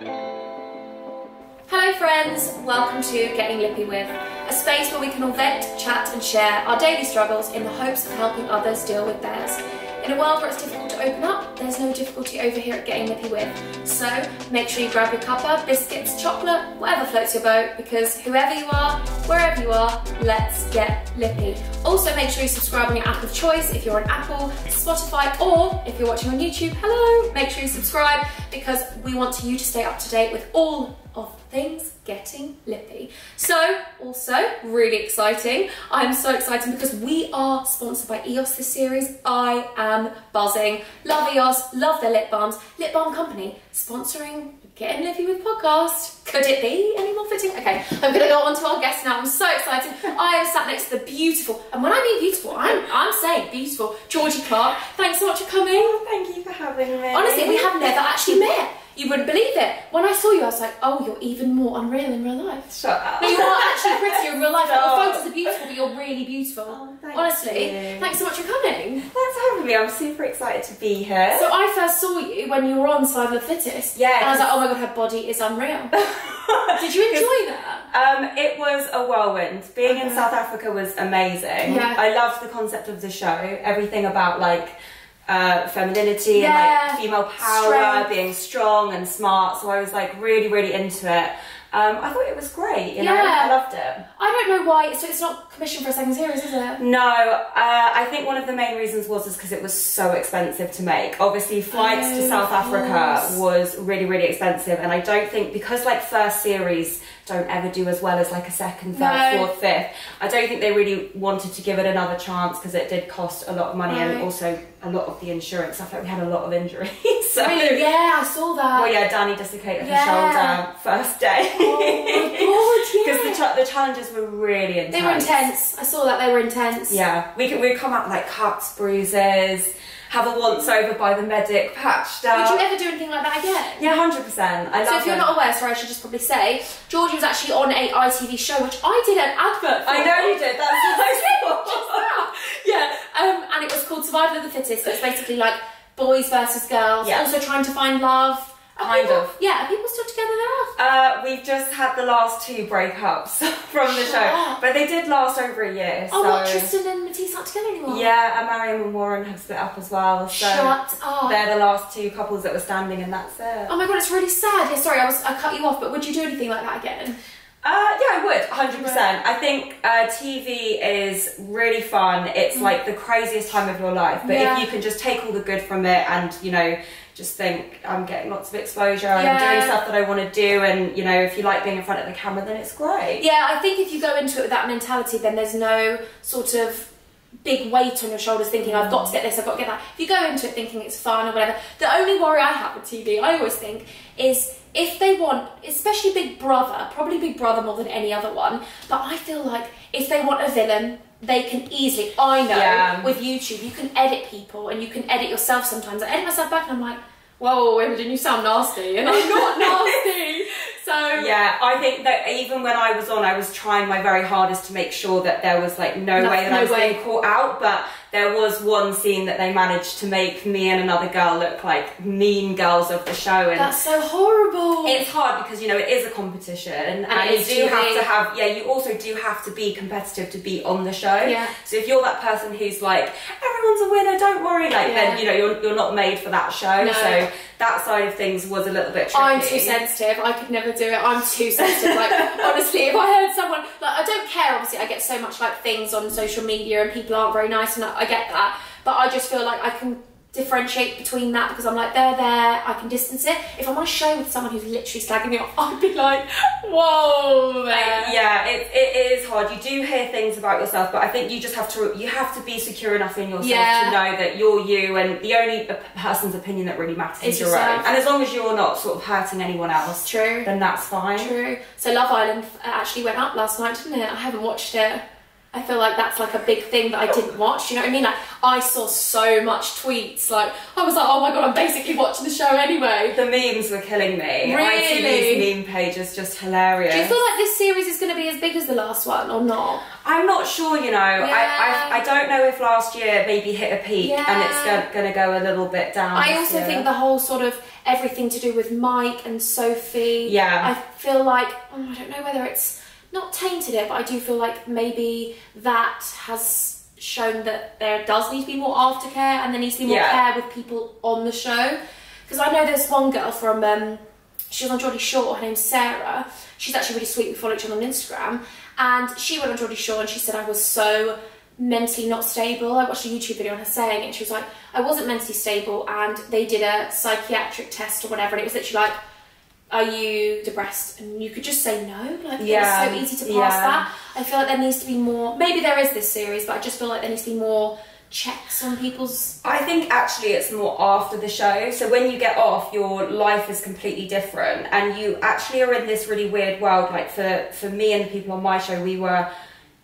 Hello friends, welcome to Getting Lippy With, a space where we can all vent, chat and share our daily struggles in the hopes of helping others deal with theirs. In a world where it's difficult to open up, there's no difficulty over here at Getting Lippy With. So make sure you grab your cuppa, biscuits, chocolate, whatever floats your boat, because whoever you are, wherever you are, let's get lippy. Also make sure you subscribe on your app of choice if you're on Apple, Spotify, or if you're watching on YouTube, hello, make sure you subscribe because we want you to stay up to date with all of things getting lippy. So, also, really exciting. I'm so excited because we are sponsored by EOS this series. I am buzzing. Love EOS, love their lip balms. Lip balm company sponsoring Getting Lippy With podcast. Could it be any more fitting? Okay, I'm gonna go on to our guest now. I'm so excited. I am sat next to the beautiful, and when I mean beautiful, I'm saying beautiful, Georgie Clarke. Thanks so much for coming. Oh, thank you for having me. Honestly, we have never actually met. You wouldn't believe it. When I saw you, I was like, oh, you're even more unreal in real life. Shut up. No, you are actually prettier in real life. Like, your photos are beautiful, but you're really beautiful. Oh, honestly, you. Thanks so much for coming. Thanks for having me. I'm super excited to be here. So I first saw you when you were on Side of the Fittest. Yeah. And I was like, oh my god, her body is unreal. Did you enjoy that? It was a whirlwind. Being in South Africa was amazing. Yeah. I loved the concept of the show. Everything about like femininity and like female power, strength, being strong and smart. So I was like really, really into it. I thought it was great, you know, I loved it. I don't know why, so it's not commissioned for a second series, is it? No, I think one of the main reasons was because it was so expensive to make. Obviously, flights to South Africa was really, really expensive, and I don't think, because like first series don't ever do as well as like a second, third, fourth, fifth, I don't think they really wanted to give it another chance because it did cost a lot of money and also a lot of the insurance stuff. Like we had a lot of injuries. So, really? Yeah, I saw that. Well, yeah, Danny dislocated her shoulder first day. Oh my god, Because the challenges were really intense. They were intense. I saw that, they were intense. Yeah, we'd come out with like cuts, bruises, have a once over by the medic, patched up. Would you ever do anything like that again? Yeah, 100%. I love it. So if you're not aware, sorry, I should just probably say, Georgie was actually on a ITV show, which I did an advert for. I know you did, that's Yeah, and it was called Survival of the Fittest. So it's basically like boys versus girls, also trying to find love. Kind of. Yeah, are people still together now? We've just had the last 2 breakups from the show, but they did last over a year. Oh, so. what, Tristan and Matisse aren't together anymore? Yeah, and Mariam and Warren have split up as well. So shut up. They're the last 2 couples that were standing, and that's it. Oh my god, it's really sad. Yeah, sorry, I cut you off, but would you do anything like that again? Yeah, I would, 100%. I think TV is really fun. It's like the craziest time of your life, but if you can just take all the good from it and, you know, just think, I'm getting lots of exposure and I'm doing stuff that I want to do, and, you know, if you like being in front of the camera, then it's great. Yeah, I think if you go into it with that mentality, then there's no sort of big weight on your shoulders thinking, I've got to get this, I've got to get that. If you go into it thinking it's fun or whatever, the only worry I have with TV, I always think, is if they want, especially Big Brother, probably Big Brother more than any other one, but I feel like if they want a villain, they can easily, I know, with YouTube, you can edit people and you can edit yourself sometimes. I edit myself back and I'm like, whoa, Imogen, you sound nasty, and I'm not nasty. So yeah, I think that even when I was on, I was trying my very hardest to make sure that there was like no way that I was being caught out, but there was one scene that they managed to make me and another girl look like mean girls of the show, and that's so horrible. It's hard because, you know, it is a competition, and you do have to have, you also do have to be competitive to be on the show. Yeah. So if you're that person who's like, everyone's a winner, don't worry, like then, you know, you're not made for that show. No. So that side of things was a little bit tricky. I'm too sensitive. I could never do it. I'm too sensitive. Like, honestly, if I heard someone, like, I don't care, obviously, I get so much, like, things on social media and people aren't very nice, and I get that, but I just feel like I can differentiate between that because I'm like, they're there, I can distance it. If I'm on a show with someone who's literally slagging me off, I'd be like, whoa there. Yeah, it is hard. You do hear things about yourself, but I think you just have to be secure enough in yourself to know that you're you, and the only person's opinion that really matters is your own. And as long as you're not sort of hurting anyone else, then that's fine. True. So Love Island actually went up last night, didn't it? I haven't watched it. I feel like that's like a big thing that I didn't watch. You know what I mean? Like I saw so much tweets. Like I was like, oh my god, I'm basically watching the show anyway. The memes were killing me. Really? I see these meme pages just hilarious. Do you feel like this series is going to be as big as the last one or not? I'm not sure, you know. Yeah. I don't know if last year maybe hit a peak and it's going to go a little bit down. I also think the whole sort of everything to do with Mike and Sophie. Yeah. I feel like, I don't know whether it's not tainted it, but I do feel like maybe that has shown that there does need to be more aftercare and there needs to be more care with people on the show. Because I know there's one girl from, she was on Geordie Shore, her name's Sarah. She's actually really sweet, we follow each other on Instagram. And she went on Geordie Shore and she said, I was so mentally not stable. I watched a YouTube video on her saying it and she was like, I wasn't mentally stable and they did a psychiatric test or whatever and it was literally like, are you depressed? And you could just say no. Like it was so easy to pass that. I feel like there needs to be more, maybe there is this series, but I just feel like there needs to be more checks on people's... I think actually it's more after the show. So when you get off, your life is completely different and you actually are in this really weird world. Like for me and the people on my show, we were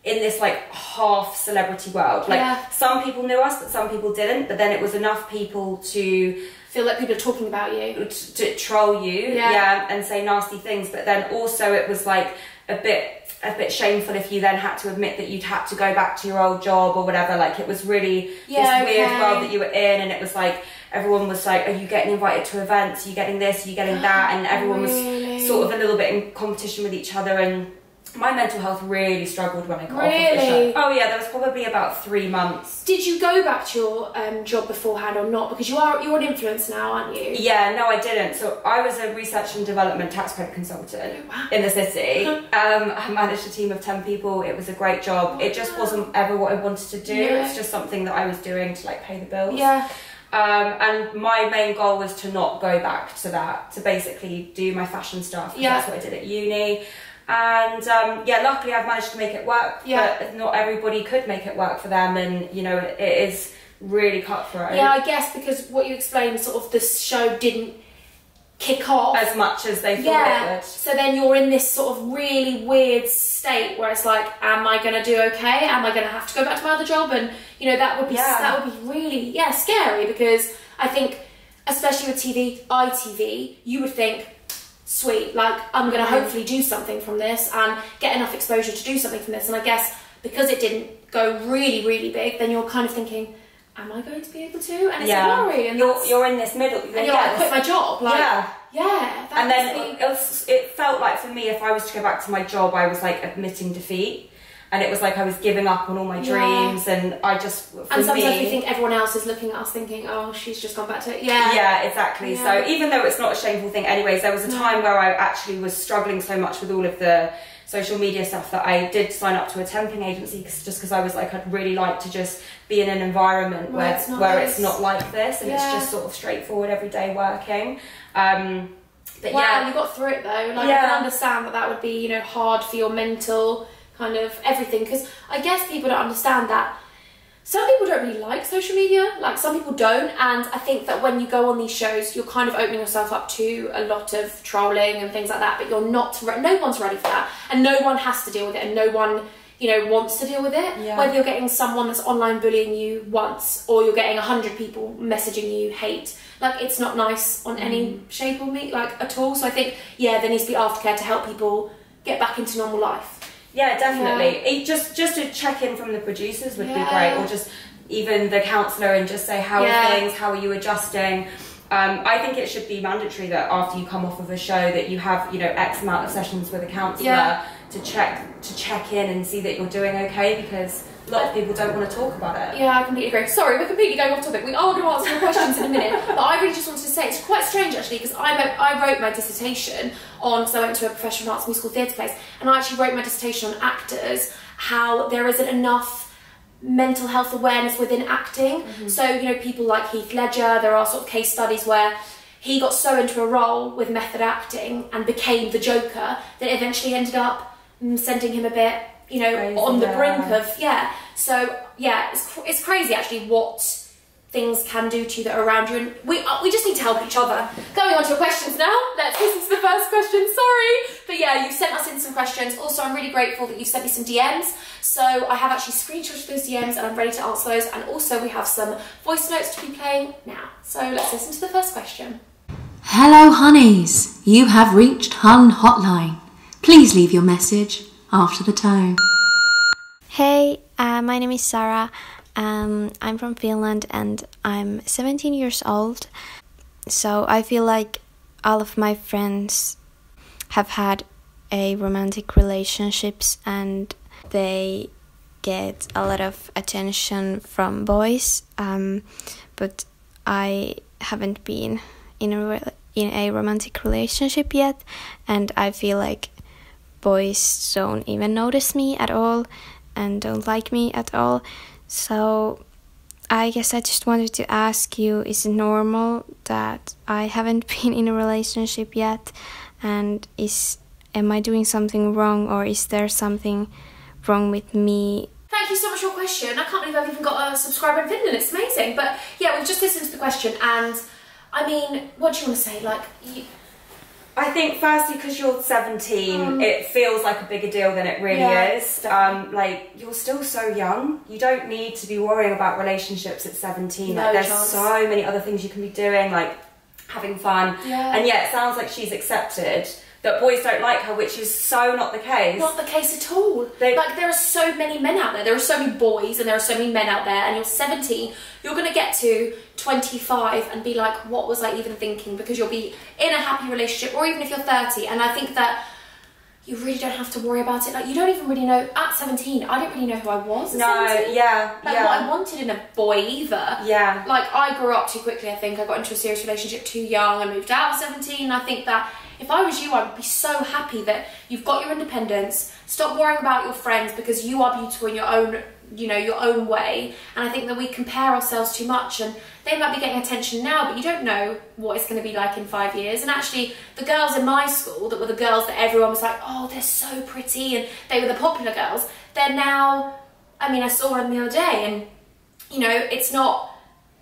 in this like half celebrity world. Like some people knew us, but some people didn't. But then it was enough people to feel like people are talking about you, to troll you, and say nasty things. But then also it was like a bit shameful if you then had to admit that you'd had to go back to your old job or whatever. Like it was really this weird world that you were in, and it was like everyone was like, are you getting invited to events, are you getting this, are you getting that, and everyone was sort of a little bit in competition with each other. And my mental health really struggled when I got off of the show. Oh yeah, there was probably about 3 months. Did you go back to your job beforehand or not? Because you're an influencer now, aren't you? Yeah, no, I didn't. So I was a research and development tax credit consultant in the city. I managed a team of 10 people. It was a great job. It just wasn't ever what I wanted to do. It's just something that I was doing to like pay the bills. Yeah. And my main goal was to not go back to that, to basically do my fashion stuff. That's what I did at uni. And luckily I've managed to make it work, but not everybody could make it work for them, and you know, it is really cutthroat. Yeah, I guess because what you explained, sort of the show didn't kick off as much as they thought it would. So then you're in this sort of really weird state where it's like, am I going to do okay? Am I going to have to go back to my other job? And you know, that would be really scary, because I think, especially with TV, ITV, you would think, sweet, like I'm going to hopefully do something from this and get enough exposure to do something from this. And I guess because it didn't go really, really big, then you're kind of thinking, am I going to be able to? And it's a worry. And you're in this middle. And you're like, quit my job. Like, and then it felt like, for me, if I was to go back to my job, I was like admitting defeat. And it was like I was giving up on all my dreams, and I just... And sometimes we think everyone else is looking at us thinking, oh, she's just gone back to it. Yeah, exactly. So even though it's not a shameful thing anyways, there was a time where I actually was struggling so much with all of the social media stuff that I did sign up to a temping agency, just because I was like, I'd really like to just be in an environment where it's not like this, and it's just sort of straightforward everyday working. But you got through it though. Like, I can understand that would be, you know, hard for your mental kind of everything, because I guess people don't understand that some people don't really like social media, like some people don't, and I think that when you go on these shows, you're kind of opening yourself up to a lot of trolling and things like that, but you're not, no one's ready for that, and no one has to deal with it, and no one, you know, wants to deal with it. Whether you're getting someone that's online bullying you once, or you're getting 100 people messaging you hate, like it's not nice on any shape or like at all. So I think there needs to be aftercare to help people get back into normal life. Yeah, definitely. Just to check in from the producers would be great, or just even the counsellor, and just say, how are things, how are you adjusting? I think it should be mandatory that after you come off of a show that you have, you know, X amount of sessions with a counsellor to check in and see that you're doing okay, because a lot of people don't want to talk about it. Yeah, I completely agree. Sorry, we're completely going off topic. We are going to answer your questions in a minute, but I really just wanted to say, it's quite strange actually, because I wrote my dissertation on, because I went to a professional arts musical theatre place, and I actually wrote my dissertation on actors, how there isn't enough mental health awareness within acting. So, you know, people like Heath Ledger, there are sort of case studies where he got so into a role with method acting and became the Joker that eventually ended up sending him a bit, you know, crazy, on the brink of, so it's crazy actually what things can do to you that are around you, and we just need to help each other. Going on to your questions now, let's listen to the first question, sorry. But yeah, you sent us in some questions. Also, I'm really grateful that you sent me some DMs. So I have actually screenshotted those DMs and I'm ready to answer those. And also we have some voice notes to be playing now. So let's listen to the first question. Hello honeys, you have reached Hun Hotline. Please leave your message after the tone. Hey, my name is Sarah. I'm from Finland and I'm 17 years old. So I feel like all of my friends have had a romantic relationships and they get a lot of attention from boys. But I haven't been in a romantic relationship yet, and I feel like boys don't even notice me at all and don't like me at all. So I guess I just wanted to ask you, is it normal that I haven't been in a relationship yet, and am I doing something wrong, or is there something wrong with me? Thank you so much for your question. I can't believe I've even got a subscriber in Finland. It's amazing. But yeah, we've just listened to the question, and I mean, what do you want to say? Like, I think firstly, because you're 17, it feels like a bigger deal than it really is. Like, you're still so young. You don't need to be worrying about relationships at 17. No like, there's chance. so many other things you can be doing, like having fun. Yeah. And yeah, it sounds like she's accepted that boys don't like her, which is so not the case. Not the case at all. Like, there are so many men out there. There are so many boys and there are so many men out there, and you're 17. You're going to get to 25 and be like, what was I even thinking? Because you'll be in a happy relationship, or even if you're 30. And I think that you really don't have to worry about it. Like, you don't even really know, at 17, I didn't really know who I was at 17. Like, what I wanted in a boy either. Yeah. Like, I grew up too quickly, I think. I got into a serious relationship too young. I moved out at 17. And I think that if I was you, I would be so happy that you've got your independence. Stop worrying about your friends, because you are beautiful in your own, you know, your own way. And I think that we compare ourselves too much, and they might be getting attention now, but you don't know what it's going to be like in 5 years. And actually, the girls in my school that were the girls that everyone was like, oh, they're so pretty, and they were the popular girls, they're now, I mean, I saw them the other day, and, you know, it's not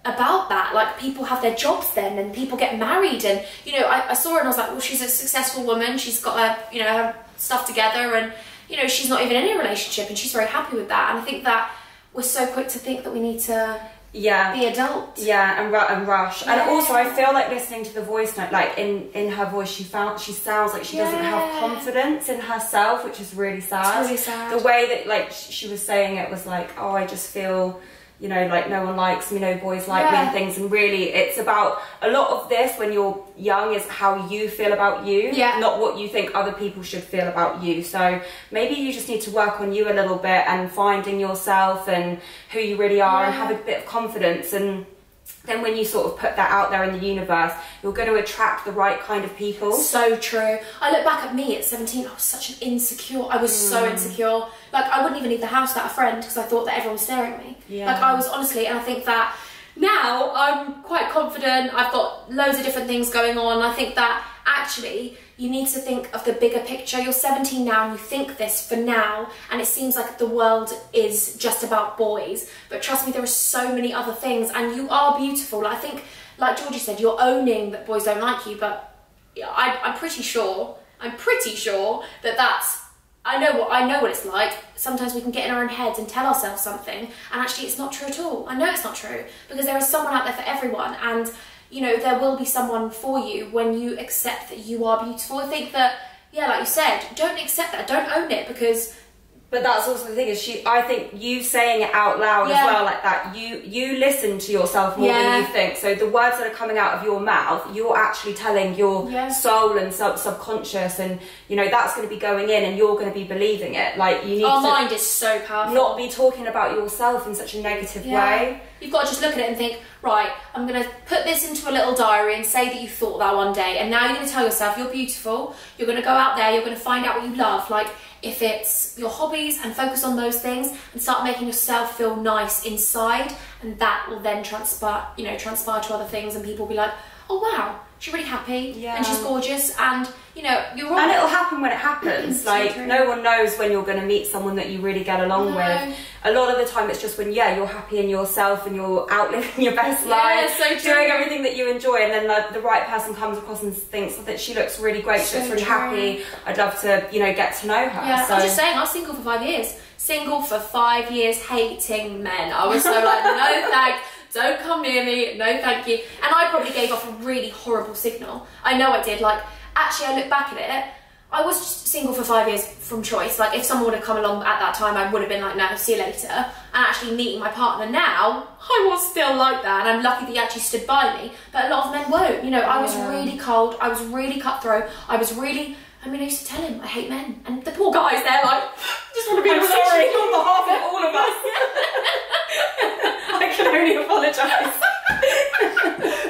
about that. Like, people have their jobs then, and people get married, and, you know, I saw her and I was like, well, she's a successful woman, she's got her, you know, her stuff together, and, you know, she's not even in a relationship, and she's very happy with that. And I think that we're so quick to think that we need to be adult. Yeah, and rush. Yeah. And also, I feel like listening to the voice note, like in her voice, she sounds like she doesn't have confidence in herself, which is really sad. It's really sad. The way that, like, she was saying it was like, oh, I just feel, you know, like, no one likes me, no boys like me and things. And really, it's about, a lot of this when you're young is how you feel about you, not what you think other people should feel about you. So maybe you just need to work on you a little bit and finding yourself and who you really are, and have a bit of confidence. And then when you sort of put that out there in the universe, you're going to attract the right kind of people. So true. I look back at me at 17, I was such an insecure, I was so insecure. Like, I wouldn't even leave the house without a friend because I thought that everyone was staring at me. Like, I was honestly, and I think that now I'm quite confident, I've got loads of different things going on. I think that actually you need to think of the bigger picture. You're 17 now and you think this for now, and it seems like the world is just about boys, but trust me, there are so many other things, and you are beautiful. I think, like Georgie said, you're owning that boys don't like you, but I'm pretty sure that that's, I know what it's like. Sometimes we can get in our own heads and tell ourselves something, and actually it's not true at all. I know it's not true, because there is someone out there for everyone, and, you know, there will be someone for you when you accept that you are beautiful. I think that, yeah, like you said, don't accept that, don't own it, because... But that's also the thing, is I think you saying it out loud as well, like that, you listen to yourself more than you think. So the words that are coming out of your mouth, you're actually telling your soul and subconscious, and, you know, that's going to be going in and you're going to be believing it. Like, you need Our mind is so powerful. Not be talking about yourself in such a negative way. You've got to just look at it and think, right, I'm going to put this into a little diary and say that you thought that one day, and now you're going to tell yourself you're beautiful, you're going to go out there, you're going to find out what you love. Like, if it's your hobbies, and focus on those things and start making yourself feel nice inside, and that will then transpire to other things, and people will be like, oh wow, she's really happy Yeah. and she's gorgeous, and you know, you're right. And it'll happen when it happens. Like, no one knows when you're going to meet someone that you really get along with. A lot of the time it's just when, you're happy in yourself and you're out living your best life, so doing everything that you enjoy, and then the right person comes across and thinks that she looks really great, she looks really happy, I'd love to, you know, get to know her. Yeah, so. I'm just saying, I was single for 5 years. Single for 5 years, hating men. I was so like, no thank, don't come near me, no thank you. And I probably gave off a really horrible signal. I know I did. Like, actually, I look back at it, I was just single for 5 years from choice. Like, if someone would have come along at that time, I would have been like, no, see you later. And actually meeting my partner now, I was still like that, and I'm lucky that he actually stood by me. But a lot of men won't. You know, I was really cold, I was really cutthroat, I was really... I mean, I used to tell him I hate men, and the poor guys, they're like, I just want to be in a relationship on behalf of all of us. I can only apologise.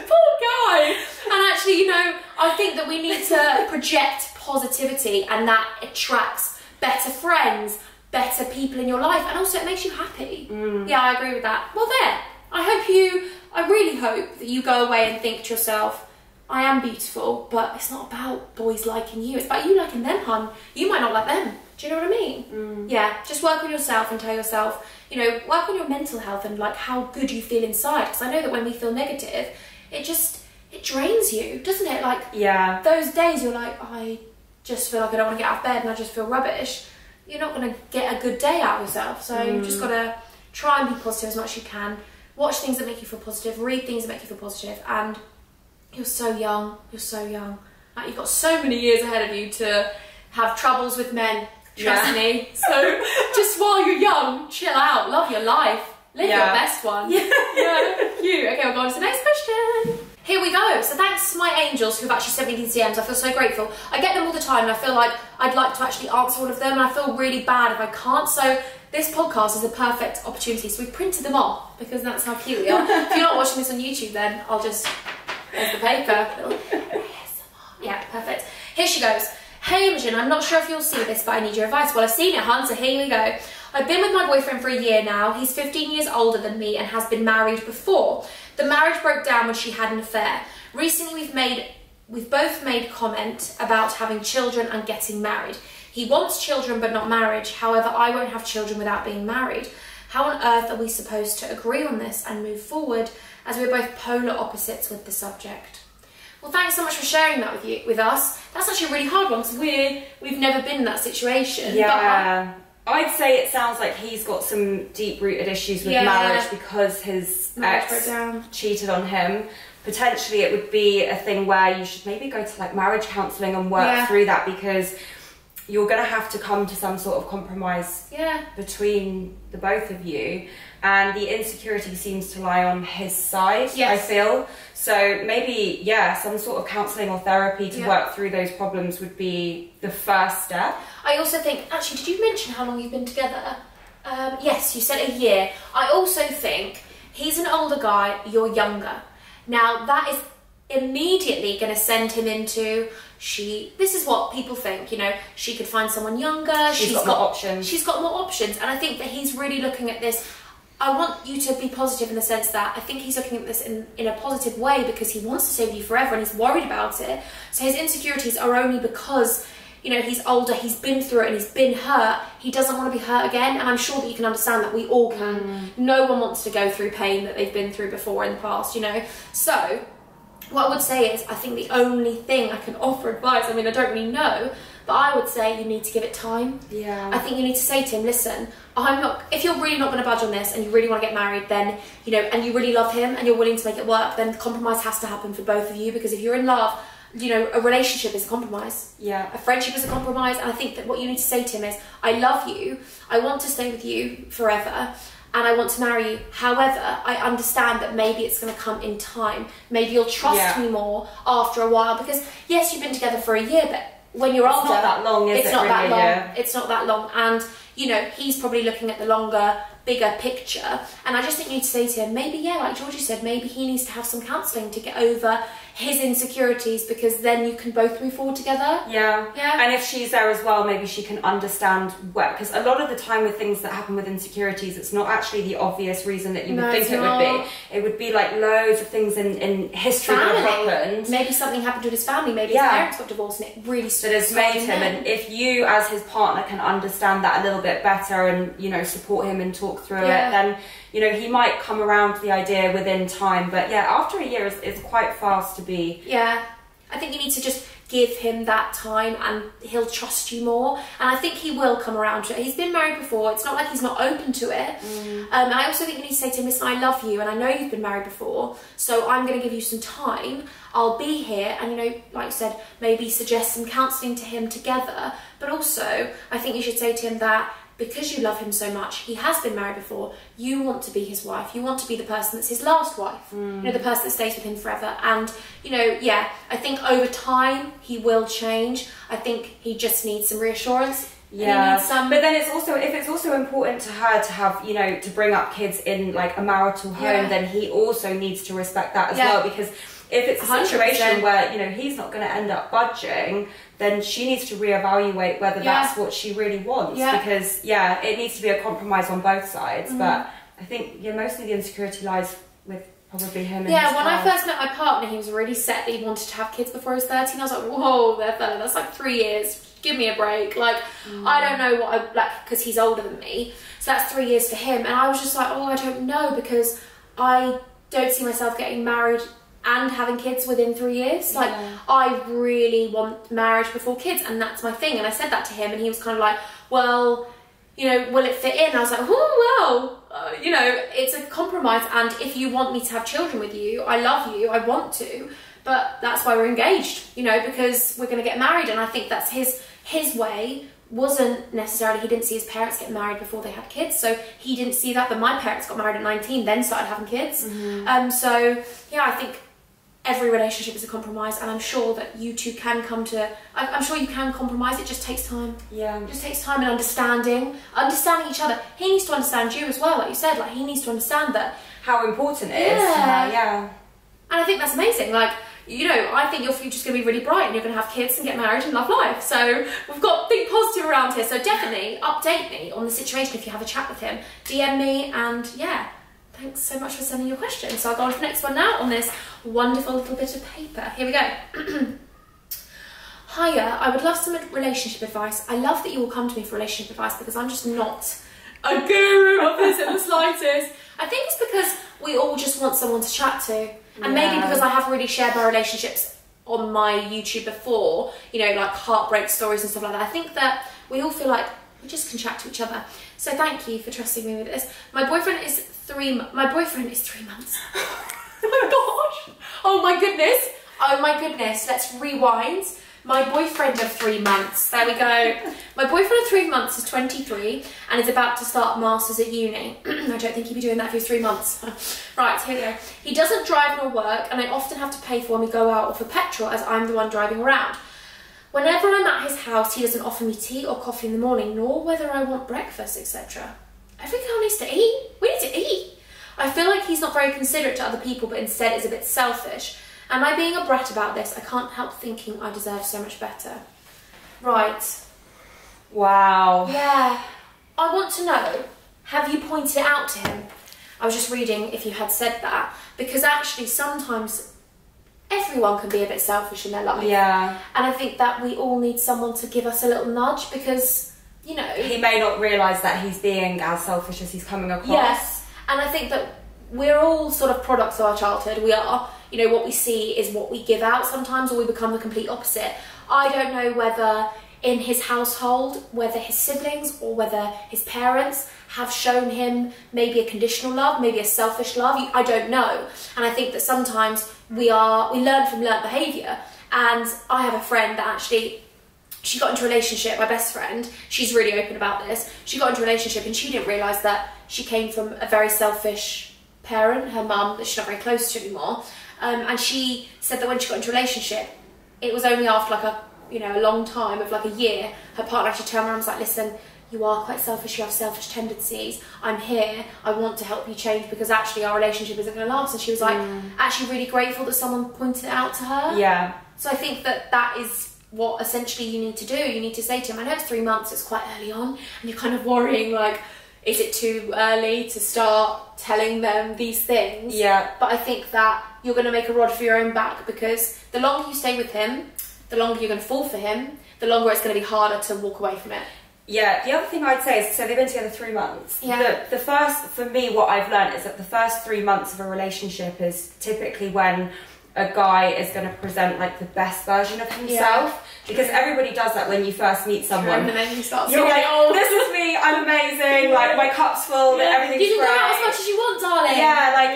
Poor guy. And actually, you know, I think that we need to project positivity, and that attracts better friends, better people in your life, and also it makes you happy. Yeah, I agree with that. Well, there. I really hope that you go away and think to yourself, I am beautiful, but it's not about boys liking you. It's about you liking them, hun. You might not like them. Do you know what I mean? Yeah, just work on yourself and tell yourself, you know, work on your mental health and like how good you feel inside. Because I know that when we feel negative, it drains you, doesn't it? Like, yeah, those days you're like, I just feel like I don't want to get out of bed and I just feel rubbish. You're not going to get a good day out of yourself. So you've just got to try and be positive as much as you can. Watch things that make you feel positive. Read things that make you feel positive. And you're so young. You're so young. Like, you've got so many years ahead of you to have troubles with men. Trust me. So just while you're young, chill out. Love your life. Live your best one. Yeah. Cute. Okay, we'll go on to the next question. Here we go. So thanks to my angels who've actually sent me these DMs. I feel so grateful. I get them all the time, and I feel like I'd like to actually answer all of them, and I feel really bad if I can't. So this podcast is a perfect opportunity. So we printed them off because that's how cute we are. If you're not watching this on YouTube, then I'll just... There's the paper. Yeah, perfect. Here she goes. Hey Imogen, I'm not sure if you'll see this, but I need your advice. Well, I've seen it, hun, so here we go. I've been with my boyfriend for a year now. He's 15 years older than me and has been married before. The marriage broke down when she had an affair. Recently we've both made comment about having children and getting married. He wants children but not marriage. However, I won't have children without being married. How on earth are we supposed to agree on this and move forward, as we're both polar opposites with the subject? Well, thanks so much for sharing that with us. That's actually a really hard one because we've never been in that situation. Yeah. But I'd say it sounds like he's got some deep-rooted issues with marriage because his ex cheated on him. Potentially it would be a thing where you should maybe go to like marriage counselling and work through that, because you're going to have to come to some sort of compromise between the both of you. And the insecurity seems to lie on his side, I feel. So maybe, some sort of counselling or therapy to work through those problems would be the first step. I also think, actually, did you mention how long you've been together? Yes, you said a year. I also think he's an older guy, you're younger. Now, that is immediately going to send him into, this is what people think, you know, she could find someone younger. She's got more options. She's got more options. And I think that he's really looking at this. I want you to be positive in the sense that I think he's looking at this in a positive way because he wants to stay with you forever and he's worried about it. So his insecurities are only because, you know, he's older, he's been through it and he's been hurt. He doesn't want to be hurt again, and I'm sure that you can understand that. We all can. No one wants to go through pain that they've been through before in the past, you know. So what I would say is, I think the only thing I can offer advice, I mean, I don't really know, but I would say you need to give it time. Yeah. I think you need to say to him, listen, if you're really not going to budge on this and you really want to get married, then, you know, and you really love him and you're willing to make it work, then compromise has to happen for both of you, because if you're in love, you know, a relationship is a compromise. Yeah. A friendship is a compromise, and I think that what you need to say to him is, I love you, I want to stay with you forever, and I want to marry you. However, I understand that maybe it's going to come in time. Maybe you'll trust me more after a while, because yes, you've been together for a year, but when you're older, it's not that long, is it? It's not that long. It's not that long, and you know, he's probably looking at the longer, bigger picture. And I just think you need to say to him, maybe, like Georgie said, maybe he needs to have some counselling to get over his insecurities, because then you can both move forward together. Yeah. And if she's there as well, maybe she can understand where, because a lot of the time with things that happen with insecurities, it's not actually the obvious reason that you would think it would be. It would be like loads of things in history that have happened. Maybe something happened to his family, maybe his parents got divorced and it really that has made him. And if you as his partner can understand that a little bit better and, you know, support him and talk through it, then, you know, he might come around to the idea within time. But yeah, after a year it's quite fast to be. Yeah, I think you need to just give him that time and he'll trust you more, and I think he will come around to it. He's been married before, it's not like he's not open to it. And I also think you need to say to him, listen, I love you and I know you've been married before, so I'm going to give you some time, I'll be here, and, you know, like you said, maybe suggest some counselling to him together. But also I think you should say to him that because you love him so much, he has been married before, you want to be his wife, you want to be the person that's his last wife, you know, the person that stays with him forever. And, you know, yeah, I think over time he will change. I think he just needs some reassurance. Yeah, but then it's also, if it's also important to her to have, you know, to bring up kids in like a marital home, then he also needs to respect that as well, because if it's a situation 100%. Where, you know, he's not going to end up budging, then she needs to reevaluate whether that's what she really wants, because it needs to be a compromise on both sides. But I think mostly the insecurity lies with probably him and his when spouse. I first met my partner, he was really set that he wanted to have kids before he was 13. I was like, whoa there fella, that's like 3 years, give me a break. Like I don't know what I like, because he's older than me, so that's 3 years for him. And I was just like, oh, I don't know, because I don't see myself getting married and having kids within 3 years. Like I really want marriage before kids, and that's my thing. And I said that to him and he was kind of like, well, you know, will it fit in? I was like, oh well, you know, it's a compromise, and if you want me to have children with you, I love you, I want to, but that's why we're engaged, you know, because we're going to get married. And I think that's his way wasn't necessarily, he didn't see his parents get married before they had kids, so he didn't see that. But my parents got married at 19, then started having kids. So yeah, I think every relationship is a compromise, and I'm sure that you two can come to, I'm sure you can compromise. It just takes time. Yeah. It just takes time and understanding each other. He needs to understand you as well, like you said, like he needs to understand that. How important it is. And I think that's amazing. Like, you know, I think your future's going to be really bright and you're going to have kids and get married and love life. So we've got think positive around here. So definitely update me on the situation if you have a chat with him. DM me, and yeah. Thanks so much for sending your questions. So I'll go on to the next one now on this wonderful little bit of paper. Here we go. Hiya, I would love some relationship advice. I love that you will come to me for relationship advice, because I'm just not a guru of this in the slightest. I think it's because we all just want someone to chat to. And maybe because I have really shared my relationships on my YouTube before, you know, like heartbreak stories and stuff like that. I think that we all feel like we just can chat to each other. So thank you for trusting me with this. My boyfriend is 3 months. Oh my gosh. Oh my goodness. Oh my goodness. Let's rewind. My boyfriend of 3 months. There we go. My boyfriend of 3 months is 23 and is about to start masters at uni. I don't think he'd be doing that for 3 months. Right, here we go. He doesn't drive nor work, and I often have to pay for when we go out or for petrol, as I'm the one driving around. Whenever I'm at his house, he doesn't offer me tea or coffee in the morning, nor whether I want breakfast, etc. Every girl needs to eat. We need to eat. I feel like he's not very considerate to other people, but instead is a bit selfish. Am I being a brat about this? I can't help thinking I deserve so much better. Right. Wow. Yeah. I want to know, have you pointed it out to him? I was just reading if you had said that, because actually sometimes everyone can be a bit selfish in their life. Yeah. And I think that we all need someone to give us a little nudge, because, you know, he may not realise that he's being as selfish as he's coming across. Yes. And I think that we're all sort of products of our childhood. We are, you know, what we see is what we give out sometimes, or we become the complete opposite. I don't know whether in his household, whether his siblings or whether his parents have shown him maybe a conditional love, maybe a selfish love. I don't know. And I think that sometimes we learn from learnt behaviour. And I have a friend that actually, she got into a relationship, my best friend, she's really open about this. She got into a relationship and she didn't realise that she came from a very selfish parent, her mum, that she's not very close to anymore. And she said that when she got into a relationship, it was only after like a long time of like a year, her partner actually turned around and was like, listen, you are quite selfish, you have selfish tendencies, I'm here, I want to help you change because actually our relationship isn't going to last. And she was like, actually really grateful that someone pointed it out to her. Yeah. So I think that that is what essentially you need to do. You need to say to him, I know it's 3 months, it's quite early on, and you're kind of worrying, like, is it too early to start telling them these things? Yeah. But I think that you're going to make a rod for your own back, because the longer you stay with him, the longer you're going to fall for him, the longer it's going to be harder to walk away from it. Yeah, the other thing I'd say is, so they've been together 3 months. Yeah. The first, for me, what I've learned is that the first 3 months of a relationship is typically when a guy is going to present like the best version of himself. Because everybody does that when you first meet someone. And then you start You're like, oh, this is me, I'm amazing, like my cup's full, everything's great. You can go out as much as you want, darling. Yeah, like,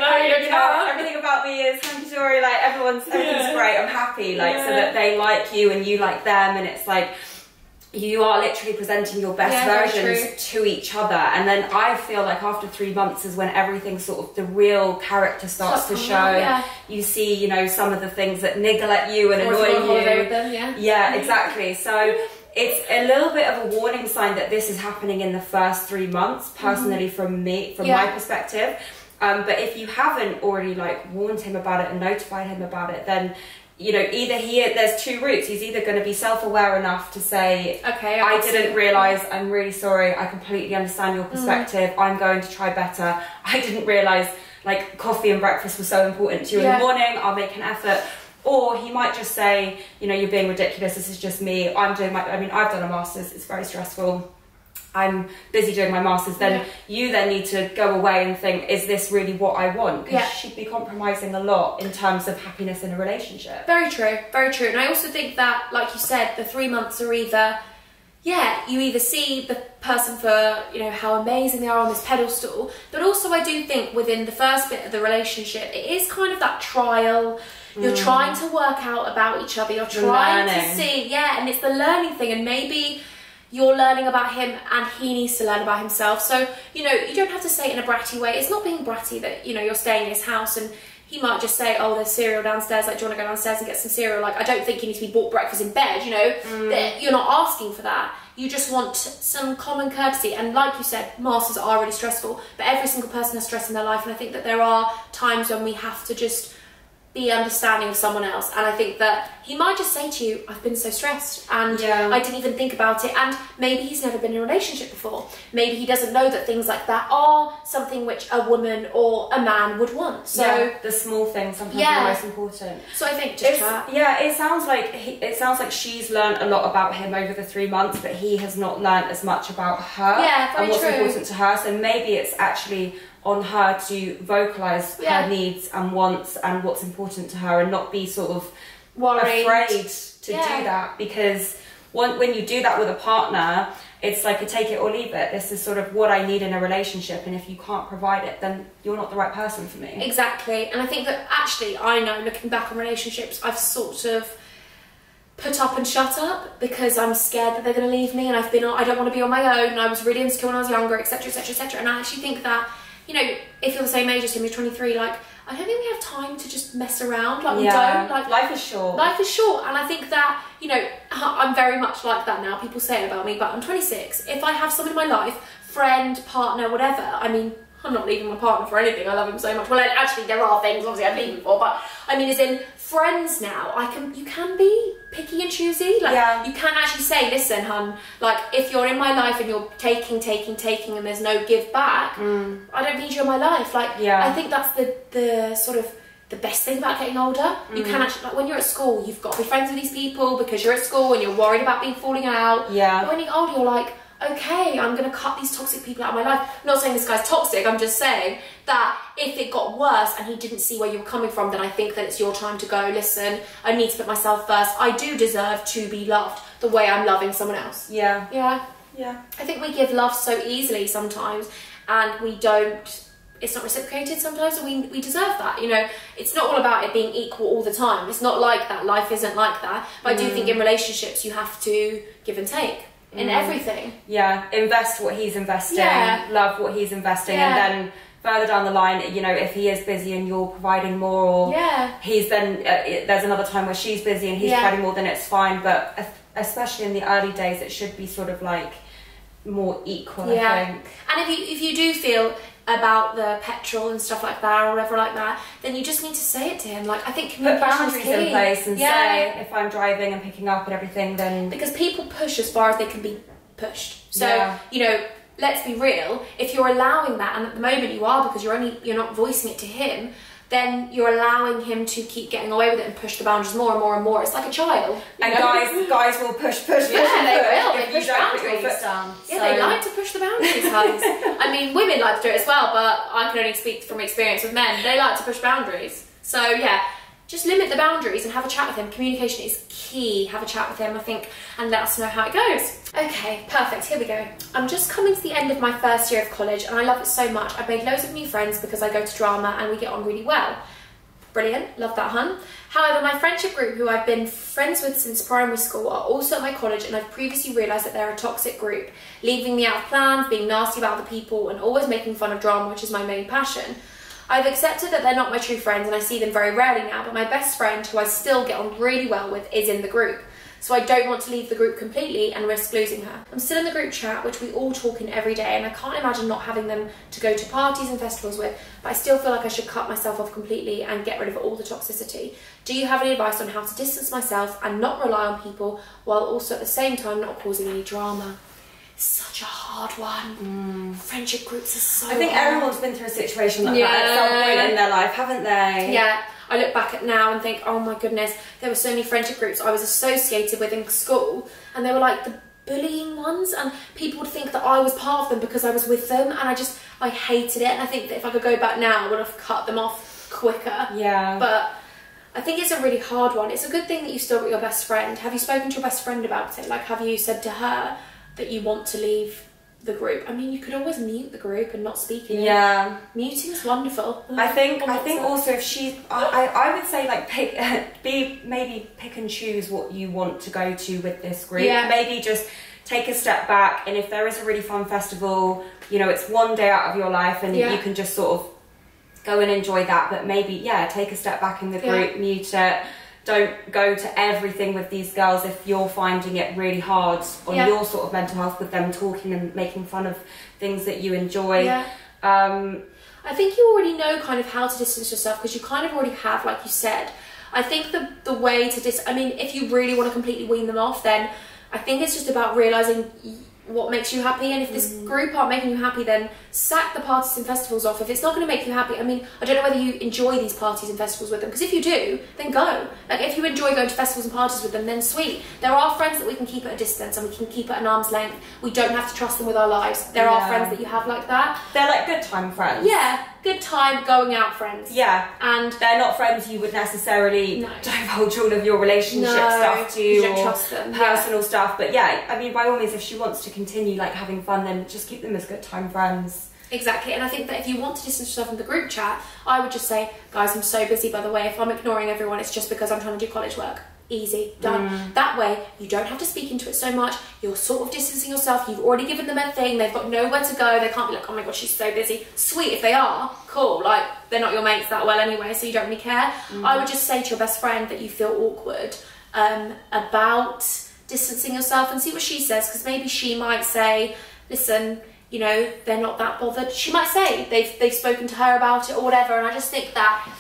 you know, everything about me is hunky-dory, like everything's great, I'm happy, like, so that they like you and you like them, and it's like, you are literally presenting your best versions to each other. And then I feel like after 3 months is when everything sort of, the real character starts to show. You see, you know, some of the things that niggle at you and annoy you. Yeah, exactly. So it's a little bit of a warning sign that this is happening in the first 3 months, personally, from my perspective. But if you haven't already like warned him about it and notified him about it, then, you know, either there's 2 routes. He's either going to be self-aware enough to say, okay, I didn't realise, I'm really sorry, I completely understand your perspective, I'm going to try better, I didn't realise like coffee and breakfast was so important to you in the morning, I'll make an effort. Or he might just say, you know, you're being ridiculous, this is just me, I've done a master's, it's very stressful, I'm busy doing my master's. Then you then need to go away and think, is this really what I want? Because she'd be compromising a lot in terms of happiness in a relationship. Very true, very true. And I also think that, like you said, the 3 months are either, you either see the person for, you know, how amazing they are on this pedestal, but also I do think within the first bit of the relationship, it is kind of that trial. You're trying to work out about each other, you're trying to see, and it's the learning thing, and maybe you're learning about him and he needs to learn about himself. So, you know, you don't have to say it in a bratty way. It's not being bratty that, you know, you're staying in his house and he might just say, oh, there's cereal downstairs, like, do you want to go downstairs and get some cereal? Like, I don't think you need to be bought breakfast in bed, you know. You're not asking for that. You just want some common courtesy. And like you said, masters are really stressful, but every single person has stress in their life. And I think that there are times when we have to just be understanding of someone else. And I think that he might just say to you, I've been so stressed and I didn't even think about it. And maybe he's never been in a relationship before. Maybe he doesn't know that things like that are something which a woman or a man would want. So the small things sometimes are the most important. So I think just chat. It sounds like she's learned a lot about him over the 3 months, but he has not learned as much about her and what's important to her. So maybe it's actually on her to vocalise her needs and wants and what's important to her, and not be sort of afraid to do that, because when you do that with a partner, it's like a take it or leave it. This is sort of what I need in a relationship, and if you can't provide it, then you're not the right person for me. Exactly. And I think that actually, I know, looking back on relationships, I've sort of put up and shut up because I'm scared that they're going to leave me, and I don't want to be on my own, and I was really insecure when I was younger, etc, etc, etc. And I actually think that, you know, if you're the same age as him, you're 23, like, I don't think we have time to just mess around, like, we don't. Like, life is short. Life is short, and I think that, you know, I'm very much like that now. People say it about me, but I'm 26. If I have someone in my life, friend, partner, whatever, I mean, I'm not leaving my partner for anything, I love him so much. Well, actually, there are things, obviously, I'd leave him for, but, I mean, as in, friends now, you can be picky and choosy. Like, you can actually say, listen, hun, like, if you're in my life and you're taking, and there's no give back, I don't need you in my life. Like, I think that's the sort of the best thing about getting older. You can actually, like, when you're at school, you've got to be friends with these people because you're at school and you're worried about falling out. But when you're older, you're like, okay, I'm going to cut these toxic people out of my life. I'm not saying this guy's toxic, I'm just saying that if it got worse and he didn't see where you were coming from, then I think that it's your time to go, listen, I need to put myself first. I do deserve to be loved the way I'm loving someone else. Yeah. I think we give love so easily sometimes, and we don't, it's not reciprocated sometimes, and we deserve that. You know, it's not all about it being equal all the time. It's not like that. Life isn't like that. But I do think in relationships you have to give and take. In everything. Invest what he's investing, love what he's investing, and then further down the line, you know, if he is busy and you're providing more, or he's then, there's another time where she's busy and he's providing more, then it's fine. But especially in the early days, it should be sort of like more equal, I think. And if you do feel about the petrol and stuff like that or whatever like that, then you just need to say it to him. Like, I think put boundaries in place and say, if I'm driving and picking up and everything, then... Because people push as far as they can be pushed. So, you know, let's be real, if you're allowing that, and at the moment you are, because you're not voicing it to him, then you're allowing him to keep getting away with it and push the boundaries more and more and more. It's like a child. And guys will push. Yeah, they will. They push boundaries. Put your foot down. Yeah, they like to push the boundaries, guys. I mean, women like to do it as well, but I can only speak from experience with men. They like to push boundaries. So yeah, just limit the boundaries and have a chat with him. Communication is key. Have a chat with him, I think, and let us know how it goes. Okay, perfect, here we go. I'm just coming to the end of my first year of college and I love it so much. I've made loads of new friends because I go to drama and we get on really well. Brilliant, love that, hun. However, my friendship group, who I've been friends with since primary school, are also at my college, and I've previously realised that they're a toxic group, leaving me out of plans, being nasty about the people, and always making fun of drama, which is my main passion. I've accepted that they're not my true friends and I see them very rarely now, but my best friend, who I still get on really well with, is in the group. So I don't want to leave the group completely and risk losing her. I'm still in the group chat, which we all talk in every day, and I can't imagine not having them to go to parties and festivals with, but I still feel like I should cut myself off completely and get rid of all the toxicity. Do you have any advice on how to distance myself and not rely on people, while also at the same time not causing any drama? Such a hard one. Friendship groups are so I think everyone's been through a situation like that at some point in their life, haven't they? Yeah. I look back at now and think, oh my goodness, there were so many friendship groups I was associated with in school, and they were like the bullying ones, and people would think that I was part of them because I was with them, and I hated it, and I think that if I could go back now, I would have cut them off quicker. Yeah. But I think it's a really hard one. It's a good thing that you still got your best friend. Have you spoken to your best friend about it? Like, have you said to her that you want to leave the group? I mean, you could always mute the group and not speak in it. Yeah. Muting is wonderful. I think also if she, I would say like maybe pick and choose what you want to go to with this group. Yeah. Maybe just take a step back, and if there is a really fun festival, you know, it's one day out of your life and you can just sort of go and enjoy that, but maybe, take a step back in the group, mute it. Don't go to everything with these girls if you're finding it really hard on your sort of mental health with them talking and making fun of things that you enjoy. I think you already know kind of how to distance yourself, because you kind of already have, like you said. I think the way to I mean, if you really want to completely wean them off, then I think it's just about realising what makes you happy, and if this group aren't making you happy, then sack the parties and festivals off. If it's not going to make you happy, I mean, I don't know whether you enjoy these parties and festivals with them, because if you do, then go. Like, if you enjoy going to festivals and parties with them, then sweet. There are friends that we can keep at a distance and we can keep at an arm's length. We don't have to trust them with our lives. There are friends that you have like that. They're like good time friends. Yeah, good time going out friends. Yeah. And they're not friends you would necessarily divulge all of your relationship stuff to, you don't trust them. Personal stuff. But yeah, I mean, by all means, if she wants to continue like having fun, then just keep them as good time friends. Exactly, and I think that if you want to distance yourself from the group chat, I would just say, guys, I'm so busy, by the way. If I'm ignoring everyone, it's just because I'm trying to do college work. Easy, done. That way, you don't have to speak into it so much. You're sort of distancing yourself. You've already given them a thing. They've got nowhere to go. They can't be like, oh my god, she's so busy. Sweet, if they are, cool. Like, they're not your mates that well anyway, so you don't really care. I would just say to your best friend that you feel awkward about distancing yourself, and see what she says, because maybe she might say, listen, you know, they're not that bothered. She might say they've spoken to her about it or whatever, and I just think that,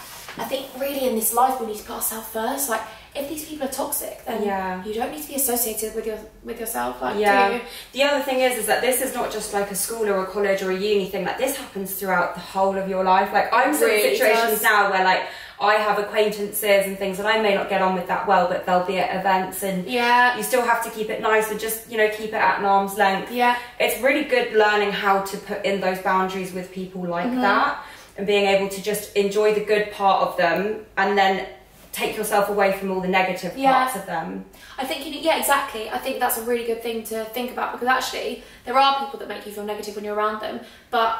really in this life we need to put ourselves first. Like, if these people are toxic, then you don't need to be associated with yourself. Like, do you? The other thing is that this is not just like a school or a college or a uni thing. Like, this happens throughout the whole of your life. Like, I'm still in situations now where like I have acquaintances and things that I may not get on with that well, but they'll be at events, and you still have to keep it nice and just, you know, keep it at an arm's length. It's really good learning how to put in those boundaries with people like that, and being able to just enjoy the good part of them and then take yourself away from all the negative parts of them. I think, exactly. I think that's a really good thing to think about, because actually there are people that make you feel negative when you're around them, but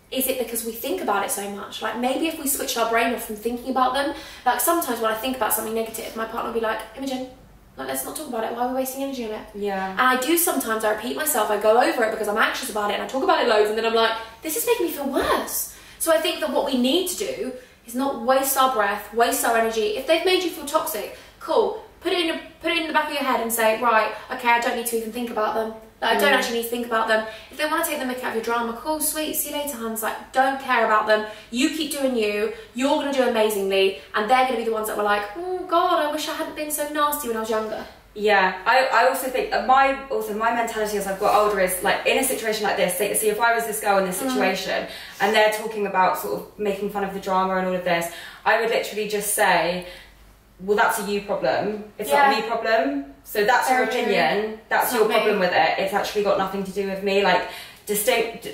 is it because we think about it so much? Like, maybe if we switched our brain off from thinking about them, like sometimes when I think about something negative, my partner will be like, Imogen, like, let's not talk about it. Why are we wasting energy on it? And I do sometimes, I repeat myself, I go over it because I'm anxious about it, and I talk about it loads, and then I'm like, this is making me feel worse. So I think that what we need to do is not waste our breath, waste our energy. If they've made you feel toxic, cool. Put it in the back of your head and say, right, okay, I don't need to even think about them. Like, I don't actually need to think about them. If they want to take the mick out of your drama, cool, sweet, see you later, Hans. Like, don't care about them. You keep doing you. You're going to do amazingly, and they're going to be the ones that were like, oh God, I wish I hadn't been so nasty when I was younger. Yeah, I also think my mentality as I've got older is like, in a situation like this, see if I was this girl in this situation and they're talking about sort of making fun of the drama and all of this, I would literally just say, well, that's a you problem. It's not a me problem. So that's your opinion. That's your problem with it. It's actually got nothing to do with me. Like,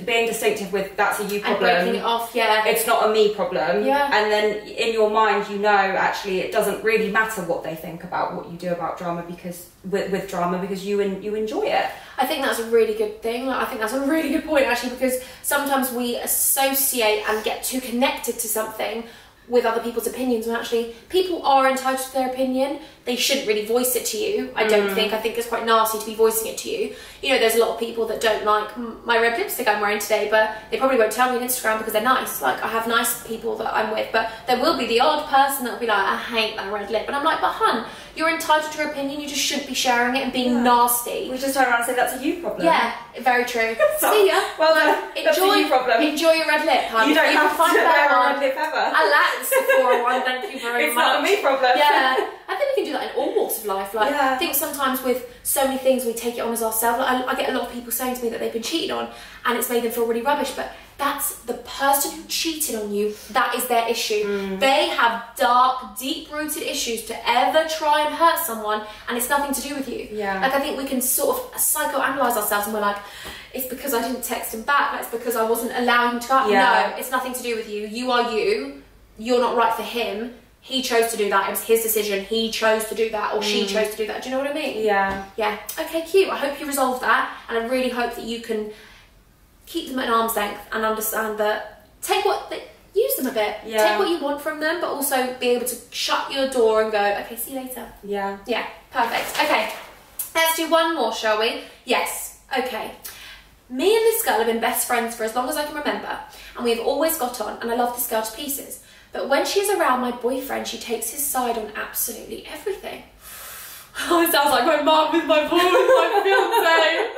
being distinctive with that's a you problem. And breaking it off, It's not a me problem. Yeah. And then in your mind, you know, actually, it doesn't really matter what they think about what you do about drama because with drama because you enjoy it. I think that's a really good thing. Like, I think that's a really good point actually, because sometimes we associate and get too connected to something with other people's opinions, when actually people are entitled to their opinion. They shouldn't really voice it to you, I don't think. I think it's quite nasty to be voicing it to you. You know, there's a lot of people that don't like my red lipstick I'm wearing today, but they probably won't tell me on Instagram because they're nice. Like, I have nice people that I'm with, but there will be the odd person that will be like, I hate that red lip. And I'm like, but hun, you're entitled to your opinion, you just shouldn't be sharing it and being nasty. We just turn around and say that's a you problem. Yeah, very true. So, see ya. Well done. That's a you problem. Enjoy your red lip, hun. You don't have to wear a red lip ever. I like the Sephora one, thank you very much. It's not a me problem. Yeah, I think we can do that in all walks of life. Like, I think sometimes with so many things we take it on as ourselves. Like, I get a lot of people saying to me that they've been cheated on and it's made them feel really rubbish, but that's the person who cheated on you, that is their issue. They have dark, deep-rooted issues to ever try and hurt someone, and it's nothing to do with you. Yeah. Like, I think we can sort of psychoanalyse ourselves and we're like, it's because I didn't text him back, like, it's because I wasn't allowing him to go out. No, it's nothing to do with you. You are you. You're not right for him. He chose to do that. It was his decision. He chose to do that, or she chose to do that. Do you know what I mean? Yeah. Yeah. Okay, cute. I hope you resolve that, and I really hope that you can keep them at arm's length and understand that use them a bit. Yeah. Take what you want from them, but also be able to shut your door and go, okay, see you later. Yeah. Yeah, perfect. Okay, let's do one more, shall we? Yes. Okay. Me and this girl have been best friends for as long as I can remember, and we've always got on, and I love this girl to pieces. But when she's around my boyfriend, she takes his side on absolutely everything. Oh, it sounds like my mum with my fiance.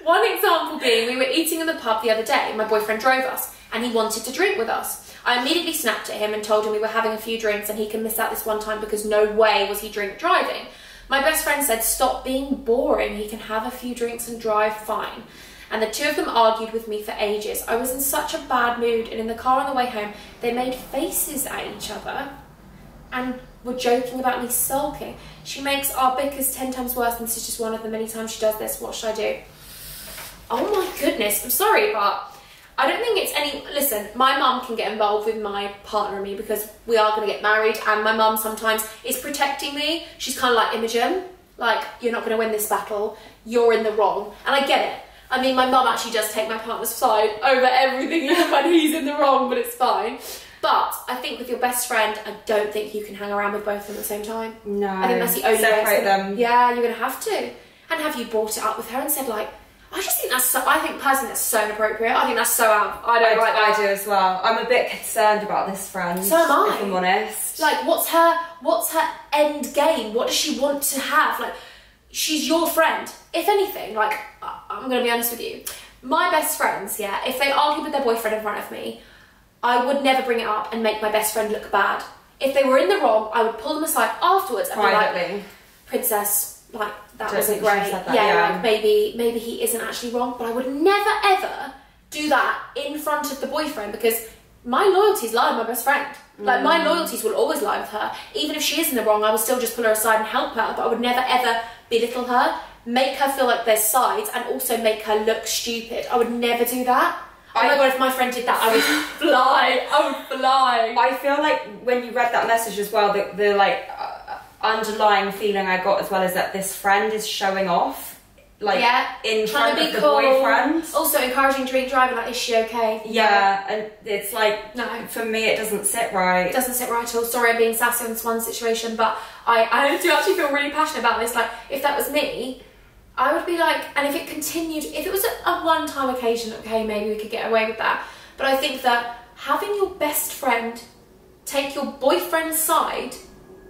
One example being, we were eating in the pub the other day, my boyfriend drove us, and he wanted to drink with us. I immediately snapped at him and told him we were having a few drinks and he can miss out this one time because no way was he drink driving. My best friend said, stop being boring, he can have a few drinks and drive fine. And the two of them argued with me for ages. I was in such a bad mood, and in the car on the way home, they made faces at each other and were joking about me sulking. She makes our bickers 10 times worse, and this is just one of the many times she does this. What should I do? Oh my goodness, I'm sorry, but I don't think it's any... Listen, my mum can get involved with my partner and me because we are going to get married, and my mum sometimes is protecting me. She's kind of like Imogen, like, you're not going to win this battle, you're in the wrong. And I get it. I mean, my mum actually does take my partner's side over everything even when he's in the wrong, but it's fine. But I think with your best friend, I don't think you can hang around with both of them at the same time. No. I think that's the only way. Separate them. Yeah, you're going to have to. And have you brought it up with her and said, like, I just think that's so, I think personally that's so inappropriate. I think that's so out. I don't like that. I do as well. I'm a bit concerned about this friend. So am I. If I'm honest. Like, what's her end game? What does she want to have? Like, she's your friend. If anything, like, I'm going to be honest with you. My best friends, yeah, if they argue with their boyfriend in front of me, I would never bring it up and make my best friend look bad. If they were in the wrong, I would pull them aside afterwards and privately be like, Princess, like, that wasn't great. That, yeah, like, maybe he isn't actually wrong, but I would never ever do that in front of the boyfriend because my loyalties lie with my best friend. Like, my loyalties will always lie with her. Even if she is in the wrong, I will still just pull her aside and help her, but I would never ever belittle her, make her feel like there's sides, and also make her look stupid. I would never do that. Oh my god, if my friend did that, I would fly. I would fly. I feel like when you read that message as well, the like underlying feeling I got as well is that this friend is showing off, like, in front of the boyfriend. Also encouraging drink driving, like, is she okay? Yeah, and it's like, no, for me it doesn't sit right. It doesn't sit right at all. Sorry, I'm being sassy on this one situation, but I do actually feel really passionate about this. Like, if that was me, I would be like, and if it continued, if it was a one-time occasion, okay, maybe we could get away with that. But I think that having your best friend take your boyfriend's side,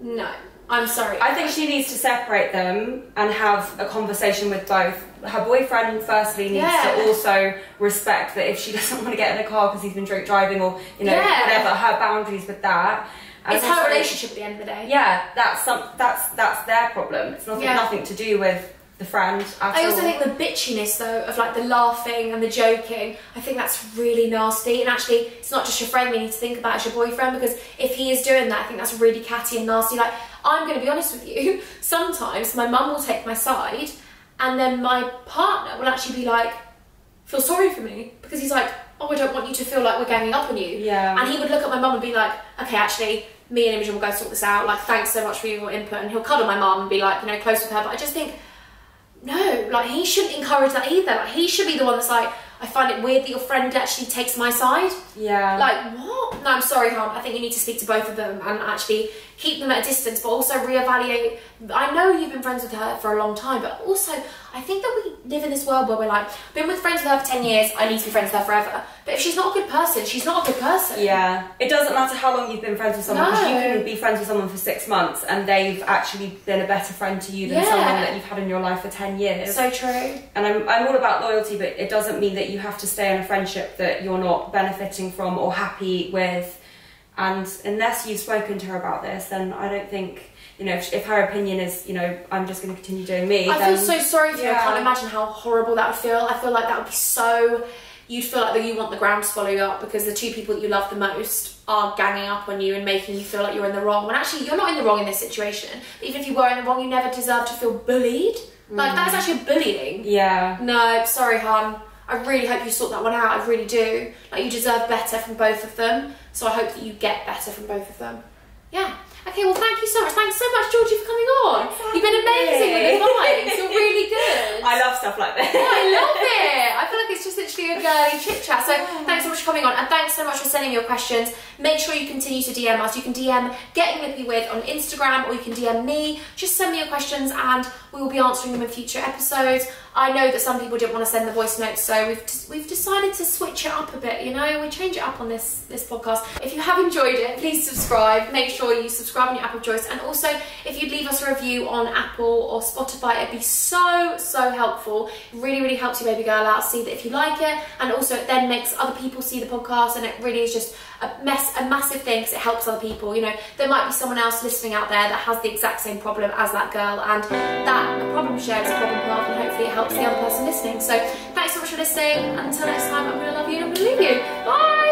no. I'm sorry. I think she needs to separate them and have a conversation with both. Her boyfriend firstly needs to also respect that if she doesn't want to get in a car because he's been drink driving or, you know, whatever, her boundaries with that. And it's her relationship at the end of the day. Yeah, that's their problem. It's nothing to do with the friend at all. I also think the bitchiness though of like the laughing and the joking, I think that's really nasty. And actually it's not just your friend we need to think about, it's your boyfriend, because if he is doing that, I think that's really catty and nasty. Like, I'm going to be honest with you, sometimes my mum will take my side and then my partner will actually be like, feel sorry for me, because he's like, oh, I don't want you to feel like we're ganging up on you. Yeah. And he would look at my mum and be like, okay, actually, me and Imogen will go sort this out, like, thanks so much for your input. And he'll cuddle my mum and be like, you know, close with her. But I just think, no, like, he shouldn't encourage that either. Like, he should be the one that's like, I find it weird that your friend actually takes my side. Yeah. Like, what? No, I'm sorry, hon. I think you need to speak to both of them and actually keep them at a distance, but also reevaluate. I know you've been friends with her for a long time, but also I think that we live in this world where we're like, been with friends with her for 10 years, I need to be friends with her forever. But if she's not a good person, she's not a good person. Yeah. It doesn't matter how long you've been friends with someone, because you can be friends with someone for 6 months and they've actually been a better friend to you than someone that you've had in your life for 10 years. So true. And I'm all about loyalty, but it doesn't mean that you have to stay in a friendship that you're not benefiting from or happy with. And unless you've spoken to her about this, then I don't think, you know, if her opinion is, you know, I'm just going to continue doing me. I feel so sorry for you. I can't imagine how horrible that would feel. I feel like that would be so, you'd feel like that you want the ground to swallow you up because the two people that you love the most are ganging up on you and making you feel like you're in the wrong. When actually you're not in the wrong in this situation. But even if you were in the wrong, you never deserve to feel bullied. Like, that's actually bullying. Yeah. No, sorry, hon. I really hope you sort that one out. I really do. Like, you deserve better from both of them. So I hope that you get better from both of them. Yeah. Okay, well, thank you so much. Thanks so much, Georgie, for coming on. You've been amazing with advice. You're really good. I love stuff like this. Oh, I love it. I feel like it's just literally a girly chit chat. So thanks so much for coming on, and thanks so much for sending your questions. Make sure you continue to DM us. You can DM Getting Lippy With on Instagram, or you can DM me. Just send me your questions and we will be answering them in future episodes. I know that some people didn't want to send the voice notes, so we've decided to switch it up a bit, you know? We change it up on this podcast. If you have enjoyed it, please subscribe. Make sure you subscribe on your app of choice. And also, if you'd leave us a review on Apple or Spotify, it'd be so helpful. It really, really helps you baby girl out, see that if you like it. And also, it then makes other people see the podcast, and it really is just a massive thing, because it helps other people. You know, there might be someone else listening out there that has the exact same problem as that girl, and that a problem shared is a problem halved, and hopefully it helps the other person listening. So thanks so much for listening. Until next time, I'm gonna love you and I'm gonna leave you. Bye.